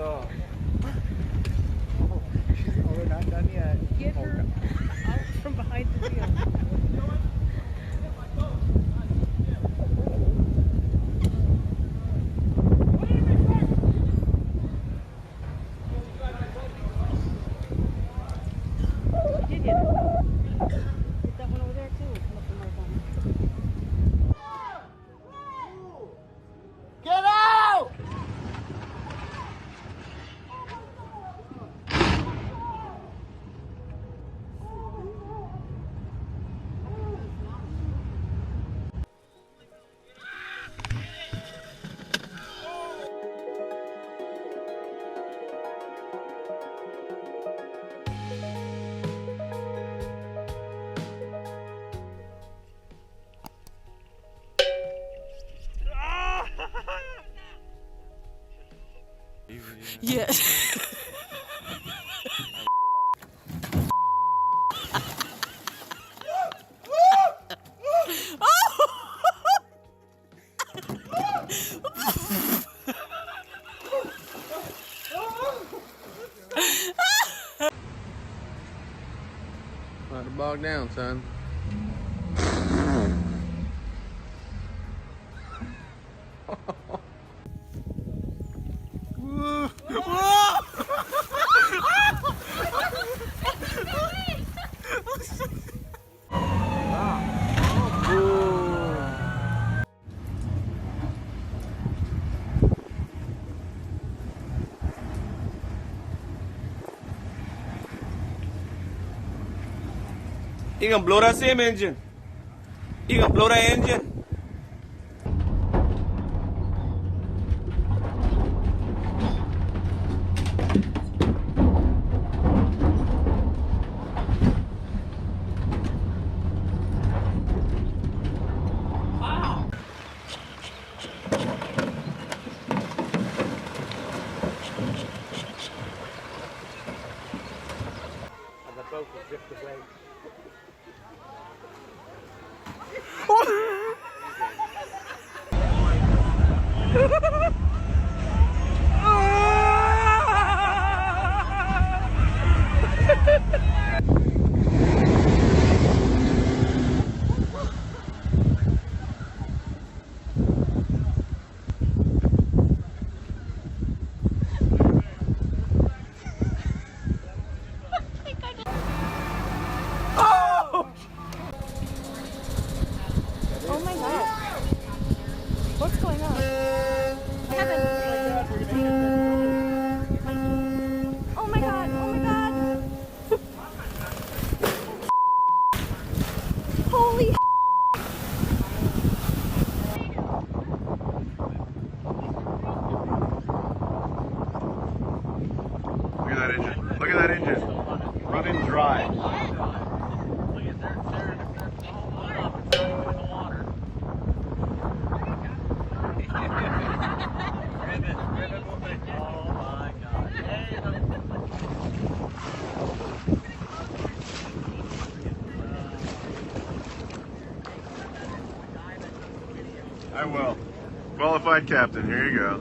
Oh. Oh, we're not done yet. Get her out from behind the wheel. Yes. Not to bog down, son. You gonna blow that same engine? You gonna blow that engine? Oh my god. What's going on? Kevin. Oh my god. Oh my god. Holy Look at that engine. Look at that engine. Running dry. I will. Qualified captain, here you go.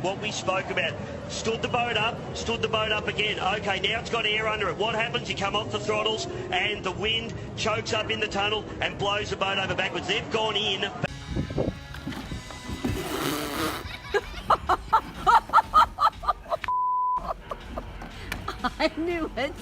What we spoke about. Stood the boat up again. Okay, now it's got air under it. What happens? You come off the throttles and the wind chokes up in the tunnel and blows the boat over backwards. They've gone in. I knew it.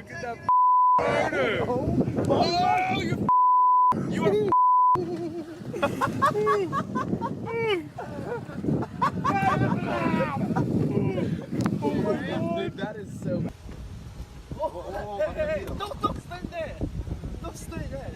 Look at that Murder. Oh, you are Dude, that is so bad. Hey, don't stand there. Don't stay there.